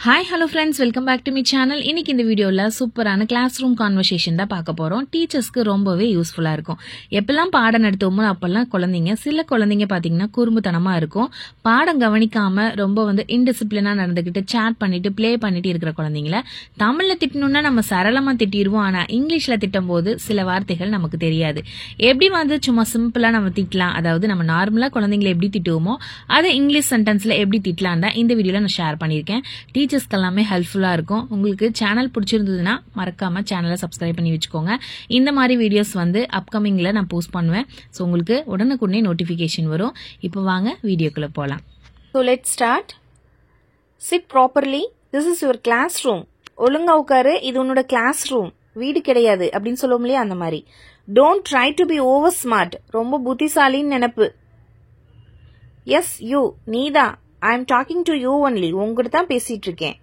Hi, hello friends, welcome back to my channel. இன்னைக்கு இந்த வீடியோல சூப்பரான கிளாஸ் ரூம் கான்வர்சேஷன் தான் பார்க்க போறோம். டீச்சர்ஸ்க்கு ரொம்பவே யூஸ்ஃபுல்லா இருக்கும். எப்பெல்லாம் பாடம் நடத்துவோமோ அப்பெல்லாம் சில குழந்தைங்க பாத்தீங்கன்னா குறும்புத்தனமா இருக்கும். பாடம் கவனிக்காம ரொம்ப இன்டிசிப்ளினா நடந்துகிட்டு சேட் பண்ணிட்டு ப்ளே பண்ணிட்டு இருக்கிற குழந்தைங்கள தமிழ்ல திட்டணும்னா நம்ம சரளமா திட்டிடுவோம். ஆனா இங்கிலீஷ்ல திட்டும் போது சில வார்த்தைகள் நமக்கு தெரியாது. எப்படி சும்மா சிம்பிளா நம்ம திட்டலாம், அதாவது நம்ம நார்மலா குழந்தைங்களை எப்படி திட்டுவோமோ அதை இங்கிலீஷ் சென்டென்ஸ்ல எப்படி திட்டலாம் தான் இந்த வீடியோல நான் ஷேர் பண்ணியிருக்கேன். டீச்சர்ஸ்க்கு எல்லாமே ஹெல்ப்ஃபுல்லா இருக்கும். உங்களுக்கு சேனல் பிடிச்சிருந்ததுன்னா மறக்காம சேனலை சப்ஸ்கிரைப் பண்ணி வச்சுக்கோங்க. இந்த மாதிரி வீடியோஸ் அப்கமிங்ல நான் போஸ்ட் பண்ணுவேன். ஸோ உங்களுக்கு உடனுக்குடனே நோட்டிஃபிகேஷன் வரும். இப்போ வாங்க வீடியோக்குள்ள போகலாம். So let's start. Sit properly. This is your classroom. ஒழுங்கா உட்காரு, இது உன்னோட கிளாஸ் ரூம், வீடு கிடையாது அப்படின்னு சொல்லுவோம் இல்லையா, அந்த மாதிரி. Don't try to be over smart. ரொம்ப புத்திசாலின்னு நினைப்பு. Yes, you. நீதான். I am talking to you only. உங்ககிட்ட தான் பேசிட்டு இருக்கேன்.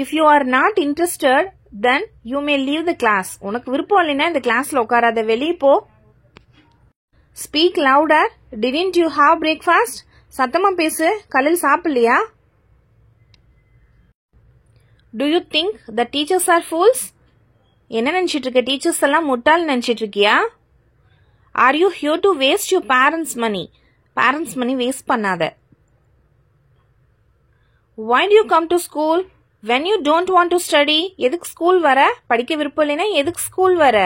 If you are not interested, then you may leave the class. உனக்கு விருப்பம் இல்லைன்னா இந்த கிளாஸ்ல உட்காராத, வெளியே போ. Speak louder. Didn't you have breakfast? சத்தமா பேசு, காலையில் சாப்பிடலையா? Do you think the teachers are fools? என்ன நினைச்சிட்டு இருக்க, டீச்சர்ஸ் எல்லாம் முட்டாள் நினைச்சிட்டு இருக்கியா? Are you here to waste your parents' money? Parents' money waste பண்ணாத. Why do you come to school when you don't want to study? எதுக்கு school வர? படிக்க விருப்பம் இல்லைன்னா எதுக்கு ஸ்கூல் வர?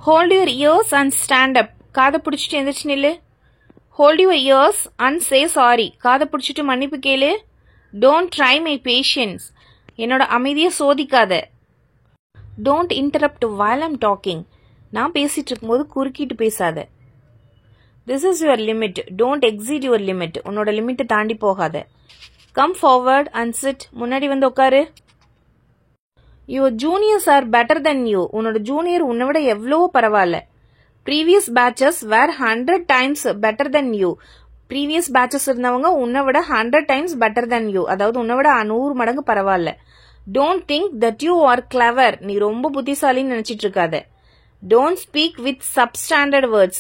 Hold your ears and stand up. காதை பிடிச்சிட்டு எந்திரிச்சு நில்லு. Hold your ears and say sorry. காதை பிடிச்சிட்டு மன்னிப்பு கேளு. Don't try my patience. என்னோட அமைதியை சோதிக்காத. Don't interrupt while I'm talking. நான் பேசிட்டு இருக்கும்போது குறுக்கிட்டு பேசாத. This is your limit. Don't exceed your limit. உன்னோட லிமிட்டை தாண்டி போகாத. Come forward and sit. முன்னாடி உட்காரு. Your juniors are better than you. உன்னோட ஜூனியர் உன்னை விட எவ்வளவோ பரவாயில்ல. Previous batches were 100 times better than you. Previous batches இருந்தவங்க உன்னை விட 100 times better than you. அதாவது உன்னை விட 100 மடங்கு பரவாயில்ல. Don't think that you are clever. நீ ரொம்ப புத்திசாலின்னு நினைச்சிட்டு இருக்காத. Don't speak with substandard words.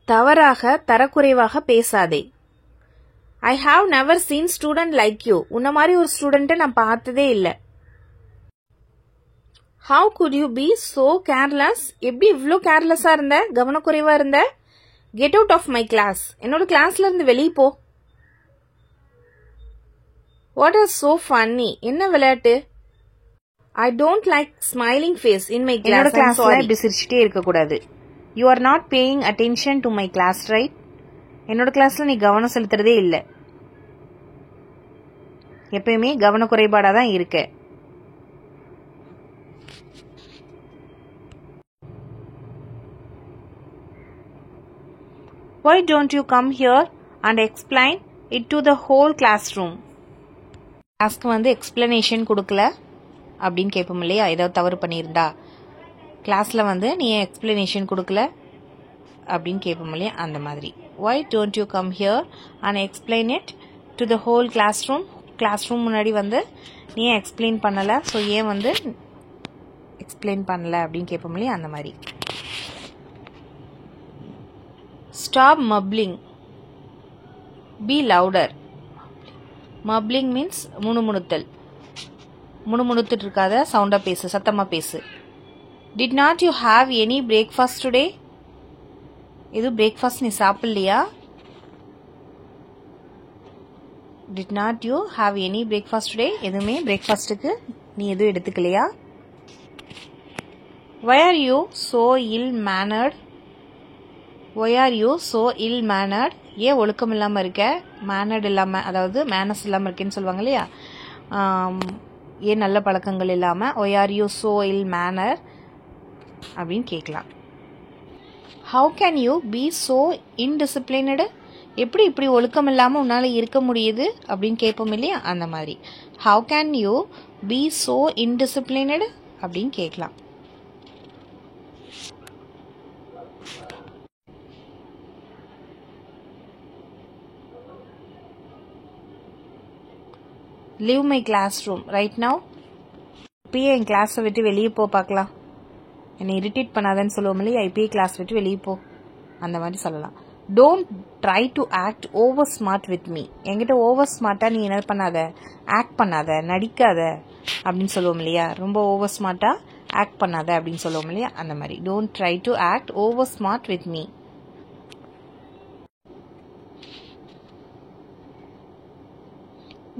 தவறாக தரக்குறைவாக பேசாதே. I have never seen student like you. உன்ன மாதிரி ஒரு ஸ்டூடெண்ட்டை நான் பார்த்ததே இல்லை. How could you be so careless? எப்படி இவ்வளோ கேர்லெஸ்ஸா இருந்த, கவனக்குறைவா இருந்த? Get out of my class. என்னோட கிளாஸ்ல இருந்து வெளியே போ. What is so funny? என்ன விளையாட்டு? I don't like smiling face in my class. என்னோட கிளாஸ்ல இப்படி சிரிச்சிட்டே இருக்க கூடாது. You are not paying attention to my class, right? என்னோட கிளாஸ்ல நீ கவனம் செலுத்துறதே இல்லை. எப்பயுமே கவனக்குறைபாடா தான் இருக்க. Why don't you come here and explain it to the whole classroom? கிளாஸ்க்கு எக்ஸ்பிளனேஷன் கொடுக்கல அப்படின்னு கேட்போம் இல்லையா, ஏதாவது தவறு பண்ணியிருந்தா. கிளாஸ்ல நீ எக்ஸ்பிளனேஷன் கொடுக்கல அப்படின்னு கேட்போம் இல்லையா, அந்த மாதிரி. Why don't you come here and explain it to the whole classroom? Classroom முன்னாடி நீ ஏன் எக்ஸ்பிளைன் பண்ணல, ஸோ ஏன் எக்ஸ்பிளைன் பண்ணல அப்படின்னு கேட்போம் இல்லையா, அந்த மாதிரி. Stop mumbling. Be louder. Mumbling means முணுமுணுத்தல். முணுமுணுத்துட்டு இருக்காத, சவுண்டா பேசு, சத்தமா பேசு. Did not you have any breakfast today? இது பிரேக்ஃபாஸ்ட் நீ சாப்பிடலையா? Did not you have any breakfast today? எதுவுமே பிரேக்ஃபாஸ்ட்டுக்கு நீ எதுவும் எடுத்துக்கலையா? Why are you so ill-mannered? Why are you so ill-mannered? ஏன் ஒழுக்கம் இல்லாமல் இருக்க? மேனர்ட் இல்லாமல், அதாவது மேனஸ் இல்லாமல் இருக்கேன்னு சொல்லுவாங்க இல்லையா, ஏன் நல்ல பழக்கங்கள் இல்லாமல். Why are you so ill-mannered அப்படின்னு கேட்கலாம். How can you be so indisciplined? எப்படி இப்படி ஒழுக்கம் இல்லாமல் உன்னால் இருக்க முடியுது அப்படின்னு கேட்போம் இல்லையா, அந்த மாதிரி. How can you be so indisciplined அப்படின்னு கேட்கலாம். Leave my classroom right now. இப்பயே என் கிளாஸை விட்டு வெளியே போ பார்க்கலாம். என்னை இரிட்டேட் பண்ணாதன்னு சொல்லுவோம் இல்லையா, இப்பயே கிளாஸ் விட்டு வெளியே போ, அந்த மாதிரி சொல்லலாம். Don't try to act over smart with me. என்கிட்ட ஓவர் ஸ்மார்ட்டாக நீ என்ன பண்ணாத, ஆக்ட் பண்ணாத, நடிக்காத அப்படின்னு சொல்லுவோம் இல்லையா. ரொம்ப ஓவர் ஸ்மார்ட்டாக ஆக்ட் பண்ணாத அப்படின்னு சொல்லுவோம் இல்லையா, அந்த மாதிரி. Don't try to act over smart with me.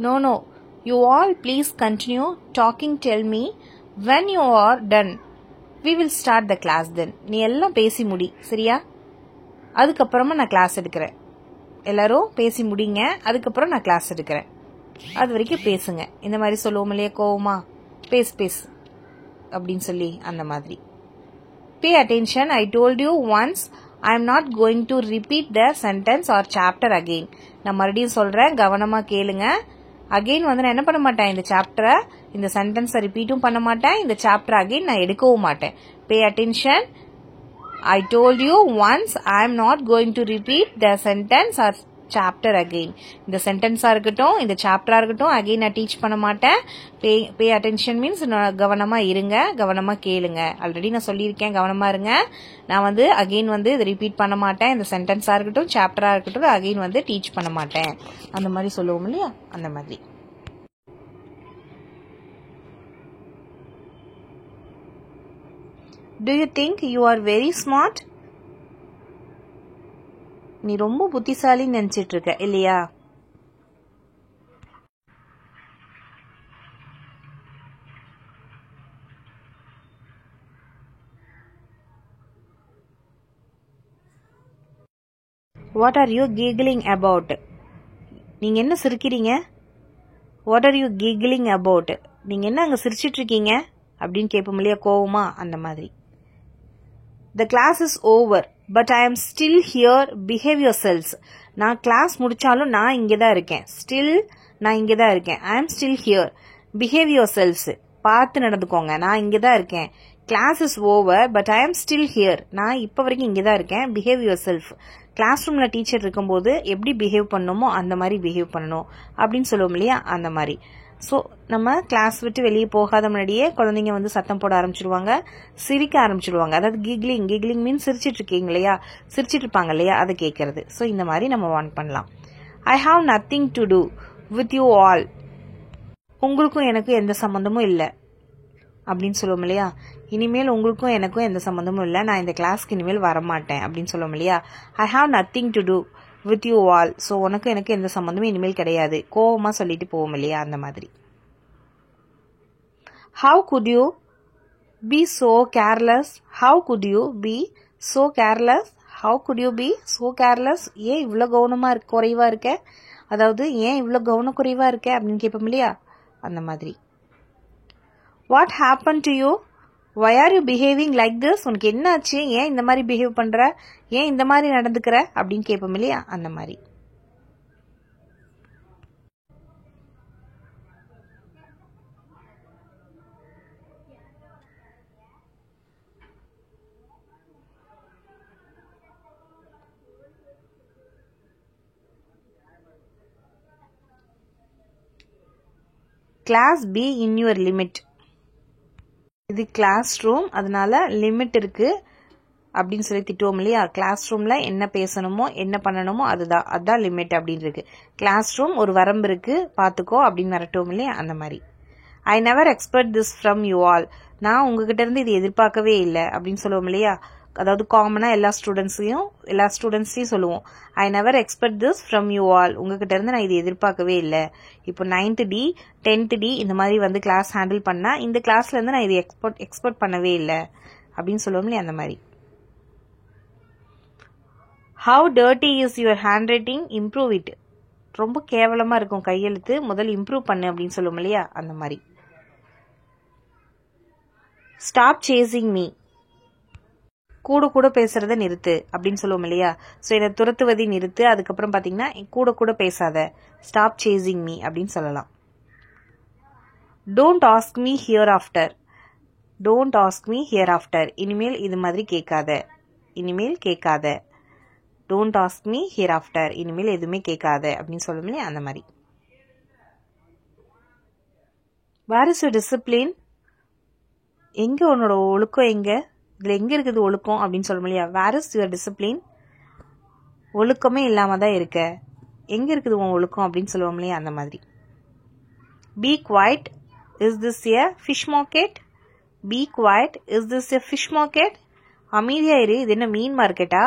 No, you all please continue talking. Tell me when you are done. We will start the class then. நீ எல்லாம் பேசி முடி, சரியா? அதுக்கப்புறமா நான் கிளாஸ் எடுக்கிறேன். எல்லாரும் பேசி முடிங்க, அதுக்கப்புறம் நான் கிளாஸ் எடுக்கிறேன். அது வரைக்கும் பேசுங்க. இந்த மாதிரி சொல்லுவோம் இல்லையா கோவமா, பேசு அப்படின்னு சொல்லி, அந்த மாதிரி. Pay attention. I told you once I am not going to repeat the sentence or chapter again. நான் மறுபடியும் சொல்றேன், கவனமா கேளுங்க. அகெயின் வந்து நான் என்ன பண்ண மாட்டேன், இந்த சாப்டரை, இந்த சென்டென்ஸை ரிப்பீட்டும் பண்ண மாட்டேன், இந்த சாப்டர் அகெயின் நான் எடுக்கவும் மாட்டேன். Pay attention. I told you once I am not going to repeat the sentence or chapter again. இந்த சென்டென்ஸா இருக்கட்டும், இந்த சாப்டரா இருக்கட்டும், அகெயின் நான் டீச் பண்ண மாட்டேன். பே அட்டென்ஷன் மீன்ஸ் கவனமா இருங்க, கவனமா கேளுங்க. ஆல்ரெடி நான் சொல்லியிருக்கேன், கவனமா இருங்க. நான் வந்து அகெயின் வந்து இதை ரிப்பீட் பண்ண மாட்டேன். இந்த சென்டென்ஸா இருக்கட்டும், சாப்டரா இருக்கட்டும், அகெயின் வந்து டீச் பண்ண மாட்டேன். அந்த மாதிரி சொல்லுவோம் இல்லையா, அந்த மாதிரி. Do you think you are very smart? நீ ரொம்ப புத்திசாலின்னு நினைச்சிட்டு இருக்க இல்லையா? What are you giggling about? நீங்க என்ன சிரிக்கிறீங்க? What are you giggling about? நீங்க என்ன அங்க சிரிச்சிட்டு இருக்கீங்க அப்படின்னு கேட்போம் இல்லையா கோவமா, அந்த மாதிரி. The class is over, but I am still here. Behave yourselves. நான் கிளாஸ் முடிச்சாலும் நான் இங்கே தான் இருக்கேன். Still நான் இங்கே தான் இருக்கேன். I am still here. Behave yourselves. பார்த்து நடந்துக்கோங்க. நான் இங்கே தான் இருக்கேன். Class is over, but I am still here. நான் இப்போ வரைக்கும் இங்கே தான் இருக்கேன். Behave yourself. கிளாஸ் ரூம்ல டீச்சர் இருக்கும்போது எப்படி பிஹேவ் பண்ணணுமோ அந்த மாதிரி பிஹேவ் பண்ணணும் அப்படின்னு சொல்லுவோம் இல்லையா, அந்த மாதிரி. ஸோ நம்ம கிளாஸ் விட்டு வெளியே போகாத முன்னாடியே குழந்தைங்க வந்து சத்தம் போட ஆரம்பிச்சிடுவாங்க, சிரிக்க ஆரம்பிச்சிடுவாங்க. அதாவது கிக்லிங் மீன்ஸ் சிரிச்சிட்டு இருக்கீங்க இல்லையா, சிரிச்சிட்டு இருப்பாங்க இல்லையா, அதை கேட்கறது. ஸோ இந்த மாதிரி நம்ம வார்ன் பண்ணலாம். I have nothing to do with you all. உங்களுக்கும் எனக்கும் எந்த சம்மந்தமும் இல்லை அப்படின்னு சொல்லுவோம் இல்லையா. இனிமேல் உங்களுக்கும் எனக்கும் எந்த சம்மந்தமும் இல்லை, நான் இந்த கிளாஸ்க்கு இனிமேல் வரமாட்டேன் அப்படின்னு சொல்லுவோம் இல்லையா. I have nothing to do with you all. So உனக்கு எனக்கு எந்த சம்மந்தமும் இனிமேல் கிடையாது, கோவமா சொல்லிட்டு போவோம் இல்லையா, அந்த மாதிரி. How could you be so careless? How could you be so careless? How could you be so careless? ஏன் இவ்வளோ கவனமா குறைவா இருக்க, அதாவது ஏன் இவ்வளோ கவனக்குறைவா இருக்க அப்படின்னு கேட்போம் இல்லையா, அந்த மாதிரி. What happen to you? why are you behaving like this? உனக்கு என்ன ஆச்சு, ஏன் இந்த மாதிரி பிஹேவ் பண்ற, ஏன் இந்த மாதிரி நடந்துக்கிற அப்படின்னு கேட்போம் இல்லையா, அந்த மாதிரி. Class be in your limit. இது கிளாஸ் ரூம், அதனால லிமிட் இருக்கு அப்படின்னு சொல்லி திட்டுவோம் இல்லையா. கிளாஸ் ரூம்ல என்ன பேசணுமோ என்ன பண்ணணுமோ அதுதான் லிமிட் அப்படின்னு இருக்கு. கிளாஸ் ரூம் ஒரு வரம்பு இருக்கு, பாத்துக்கோ அப்படின்னு மிரட்டுவோம் இல்லையா, அந்த மாதிரி. I never expect this from you all. நான் உங்ககிட்ட இருந்து இது எதிர்பார்க்கவே இல்லை அப்படின்னு சொல்லுவோம் இல்லையா. அதாவது காமனா எல்லா ஸ்டூடெண்ட்ஸையும் சொல்லுவோம். I never expect this from you all. உங்ககிட்ட இருந்து நான் இது எதிர்பார்க்கவே இல்லை. இப்போ 9th D 10th D இந்த மாதிரி வந்து கிளாஸ் ஹேண்டில் பண்ணா இந்த கிளாஸ்ல இருந்து நான் இது எக்ஸ்பெக்ட் பண்ணவே இல்லை அப்படின்னு சொல்லுவோம் இல்லையா, அந்த மாதிரி. How dirty is your hand writing? Improve it. ரொம்ப கேவலமா இருக்கும் கையெழுத்து, முதல்ல இம்ப்ரூவ் பண்ணு அப்படின்னு சொல்லுவோம் இல்லையா, அந்த மாதிரி. Stop chasing me. கூட பேசுறத நிறுத்து அப்படின்னு சொல்லுவோம் இல்லையா. ஸோ இதை துரத்துவதை நிறுத்து, அதுக்கப்புறம் பார்த்தீங்கன்னா கூட பேசாத, ஸ்டாப் சேசிங் மீ அப்படின்னு சொல்லலாம். Don't ask me hereafter. Don't ask me hereafter. இனிமேல் இது மாதிரி கேட்காத. Don't ask me hereafter. இனிமேல் எதுவுமே கேட்காத அப்படின்னு சொல்லுவோம் இல்லையா, அந்த மாதிரி. Where is your discipline? எங்க உன்னோட ஒழுக்கம், எங்க இதுல எங்க இருக்குது ஒழுக்கம் அப்படின்னு சொல்லுவோம் இல்லையா. Where is your discipline? ஒழுக்கமே இல்லாமல் தான் இருக்க, எங்கே இருக்குது உன் ஒழுக்கம் அப்படின்னு சொல்லுவோம் இல்லையா, அந்த மாதிரி. Be quiet, is this a fish market? Be quiet, is this a fish market? அமைதியாக இரு, இது என்ன மீன் மார்க்கெட்டா?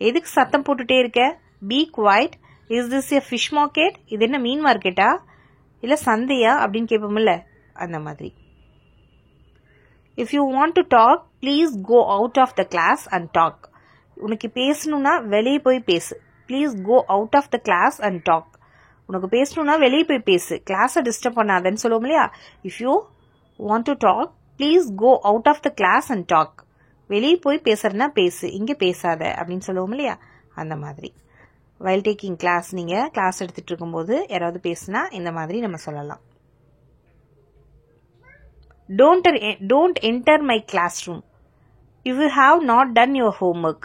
எதுக்கு சத்தம் போட்டுட்டே இருக்க? Be quiet, is this a fish market? இது என்ன மீன் மார்க்கெட்டா இல்லை சந்தையா அப்படின்னு கேட்போம்ல, அந்த மாதிரி. If you want to talk please go out of the class and talk. உனக்கு பேசணும்னா வெளியே போய் பேசு. Please go out of the class and talk. உனக்கு பேசணும்னா வெளியே போய் பேசு, கிளாஸை டிஸ்டர்ப் பண்ணாதன்னு சொல்லுவோம் இல்லையா. If you want to talk please go out of the class and talk. வெளியே போய் பேசுறதுனா பேசு, இங்கே பேசாத அப்படின்னு சொல்லுவோம் இல்லையா, அந்த மாதிரி. வைல் டேக்கிங் கிளாஸ், நீங்கள் கிளாஸ் எடுத்துகிட்டு இருக்கும்போது யாராவது பேசுனா இந்த மாதிரி நம்ம சொல்லலாம். Don't enter my classroom if you have not done your homework.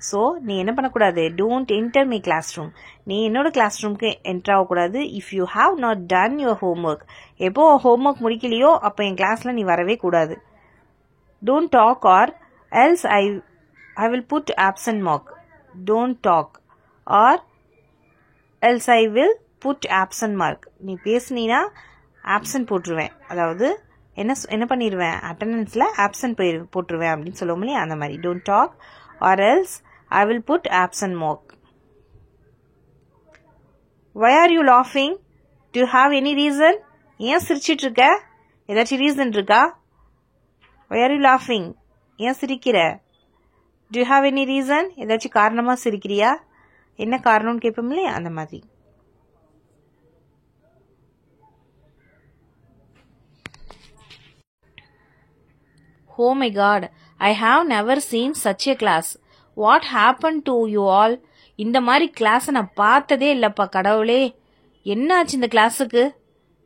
So நீ என்ன பண்ணக்கூடாது, don't enter my classroom, நீ என்னோட கிளாஸ் ரூம்க்கு என்டர் ஆகக்கூடாது. If you have not done your homework, எப்போ ஹோம்ஒர்க் முடிக்கலையோ அப்போ என் கிளாஸில் நீ வரவே கூடாது. Don't talk or else I will put absent mark. Don't talk or else I will put absent mark. நீ பேசுனீன்னா ஆப்சன்ட் போட்டுருவேன், அதாவது என்ன பண்ணிடுவேன், அட்டண்டன்ஸில் ஆப்சன்ட் போட்டுருவேன் அப்படின்னு சொல்லுவோம் இல்லையா, அந்த மாதிரி. Don't talk or else I will put absent mark. Why are you laughing? Do you have any reason? ஏன் சிரிச்சிட்டு இருக்க? ஏதாச்சும் ரீசன் இருக்கா? Why are you laughing? ஏன் சிரிக்கிற? Do you have any reason? ஏதாச்சும் காரணமா சிரிக்கிறியா? என்ன காரணம்னு கேட்போம் இல்லையா, அந்த மாதிரி. Oh my God, I have never seen such a class. What happened to you all? இந்த மாதிரி கிளாஸை நான் பார்த்ததே இல்லைப்பா கடவுளே, என்ன ஆச்சு இந்த கிளாஸுக்கு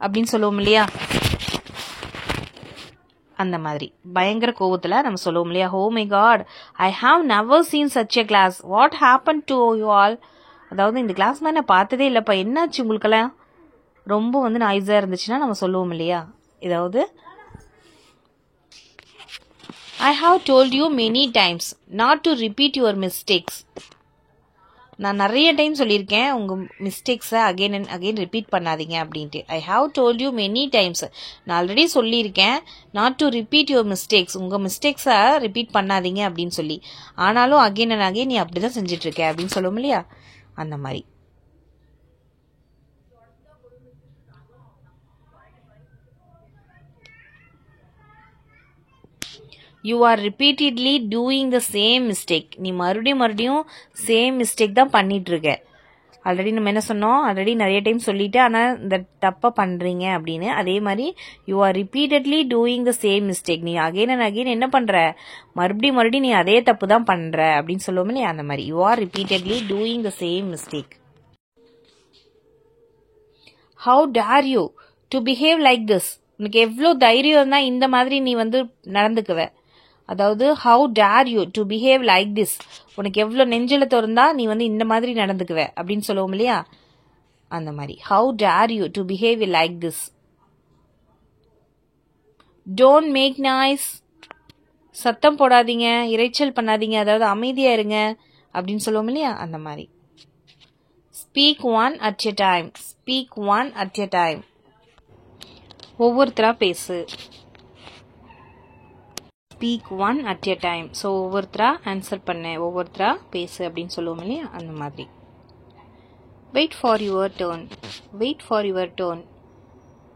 அப்படின்னு சொல்லுவோம் இல்லையா, அந்த மாதிரி பயங்கர கோவத்தில் நம்ம சொல்லுவோம் இல்லையா. Oh my God, I have never seen such a class. What happened to you all? அதாவது இந்த கிளாஸ் மாதிரி நான் பார்த்ததே இல்லைப்பா, என்னாச்சு உங்களுக்கெல்லாம், ரொம்ப நாய்ஸாக இருந்துச்சுன்னா நம்ம சொல்லுவோம் இல்லையா. இதாவது I have told you many times not to repeat your mistakes. நான் நிறைய டைம் சொல்லியிருக்கேன் உங்கள் மிஸ்டேக்ஸை அகெயின் அண்ட் அகெயின் ரிப்பீட் பண்ணாதீங்க அப்படின்ட்டு. I have told you many times, நான் ஆல்ரெடி சொல்லியிருக்கேன் not to repeat your mistakes, உங்கள் மிஸ்டேக்ஸை ரிப்பீட் பண்ணாதீங்க அப்படின்னு சொல்லி. ஆனாலும் அகெயின் அண்ட் அகெயின் நீ அப்படி தான் செஞ்சிட்ருக்க அப்படின்னு சொல்லுவோம் இல்லையா, அந்த மாதிரி. You are repeatedly doing the same mistake. நீ மறுபடியும் சேம் மிஸ்டேக் தான் பண்ணிட்டு இருக்க. ஆல்ரெடி நம்ம என்ன சொன்னோம், ஆல்ரெடி நிறைய டைம் சொல்லிட்டு ஆனால் இந்த தப்பை பண்ணுறீங்க அப்படின்னு. அதே மாதிரி you are repeatedly doing the same mistake, நீ அகெயின் அண்ட் அகெயின் என்ன பண்ணுற, மறுபடியும் நீ அதே தப்பு தான் பண்ணுற அப்படின்னு சொல்லுவோம் இல்லையா, அந்த மாதிரி. You are repeatedly doing the same mistake. How dare you to behave like this? உனக்கு எவ்வளோ தைரியம் இருந்தால் இந்த மாதிரி நீ நடந்துக்குவ. அதாவது how dare you to behave like this, உனக்கு எவ்வளோ நெஞ்சில திறந்தா நீ இந்த மாதிரி நடந்துக்குவ அப்படின்னு சொல்லுவோம் இல்லையா, அந்த மாதிரி. how dare you to behave like this. don't make noise, சத்தம் போடாதீங்க, இரைச்சல் பண்ணாதீங்க, அதாவது அமைதியா இருங்க அப்படின்னு சொல்லுவோம் இல்லையா, அந்த மாதிரி. speak one at a time, speak one at a time. ஒவ்வொருத்தரா பேசு. Speak one at a time. So ஒவ்வொருத்தரா ஆன்சர் பண்ண, ஒவ்வொருத்தரா பேசு அப்படின்னு சொல்லுவோம் இல்லையா, அந்த மாதிரி. Wait for your turn, wait for your turn.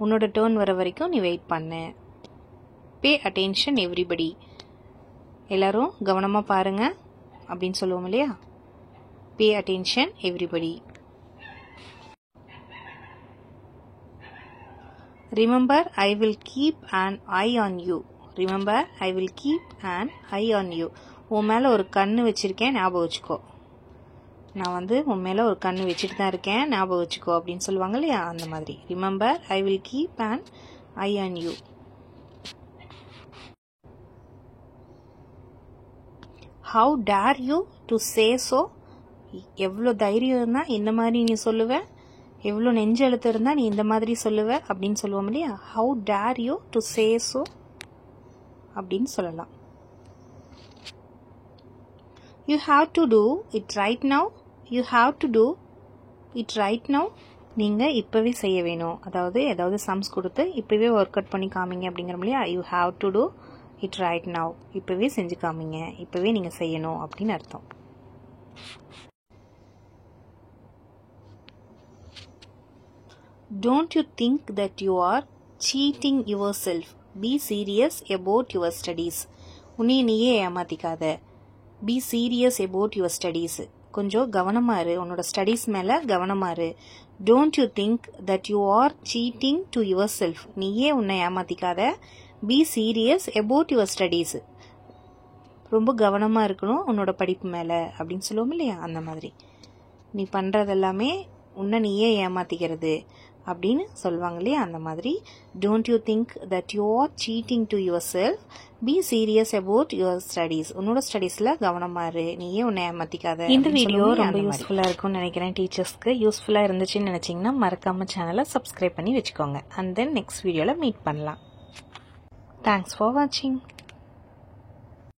உன்னோட டேர்ன் வர வரைக்கும் நீ வெயிட் பண்ண. பே அட்டென்ஷன் எவ்ரிபடி, எல்லாரும் கவனமாக பாருங்க அப்படின்னு சொல்லுவோம் இல்லையா. Pay attention everybody. Remember, I will keep an eye on you. Remember, I will keep an eye on you. உன் மேலே ஒரு கண்ணு வச்சிருக்கேன், ஞாபகம் வச்சுக்கோ. நான் உன் மேலே ஒரு கண்ணு வச்சுட்டு தான் இருக்கேன், ஞாபகம் வச்சுக்கோ அப்படின்னு சொல்லுவாங்க இல்லையா, அந்த மாதிரி. Remember, I will keep an eye on you. How dare you to say so? எவ்வளோ தைரியம் இருந்தால் இந்த மாதிரி நீ சொல்லுவ, எவ்வளோ நெஞ்சு எழுத்து இருந்தால் நீ இந்த மாதிரி சொல்லுவ அப்படின்னு சொல்லுவோம் இல்லையா. how dare you to say so அப்படின்னு சொல்லலாம். you have to do it right now, you have to do it right now. நீங்கள் இப்போவே செய்ய வேணும். அதாவது ஏதாவது சம்ஸ் கொடுத்து இப்போவே ஒர்க் அவுட் பண்ணி காமிங்க அப்படிங்கிற இல்லையா. You have to do it right now. இப்போவே செஞ்சு காமிங்க, இப்போவே நீங்கள் செய்யணும் அப்படின்னு அர்த்தம். Don't you think that you are cheating yourself? Be serious about your studies. உன்னை நீயே ஏமாத்திக்காத. Be serious about your studies. கொஞ்சம் கவனமா இரு, உன்னோட ஸ்டடீஸ் மேல கவனமா இரு. Don't you think that you are cheating to yourself? நீயே உன்னை ஏமாத்திக்காத. Be serious about your studies. ரொம்ப கவனமா இருக்கணும் உன்னோட படிப்பு மேல அப்படின்னு சொல்லுவோம் இல்லையா, அந்த மாதிரி. நீ பண்றதெல்லாமே உன்னை நீயே ஏமாத்திக்கிறது அப்படின்னு சொல்லுவாங்க இல்லையா, அந்த மாதிரி. Don't you think that you are cheating to yourself. Be serious about your studies. உன்னோட ஸ்டடீஸ்ல கவனமா இரு, நீயே உன்னை ஏமாத்திக்காத. இந்த வீடியோ ரொம்ப யூஸ்ஃபுல்லா இருக்கும்னு நினைக்கிறேன். டீச்சர்ஸ்க்கு யூஸ்ஃபுல்லா இருந்துச்சுன்னு நினைச்சீங்கன்னா மறக்காம சேனலை சப்ஸ்கிரைப் பண்ணி வச்சுக்கோங்க. அண்ட் தென் நெக்ஸ்ட் வீடியோல மீட் பண்ணலாம். தேங்க்ஸ் ஃபார் வாட்சிங்.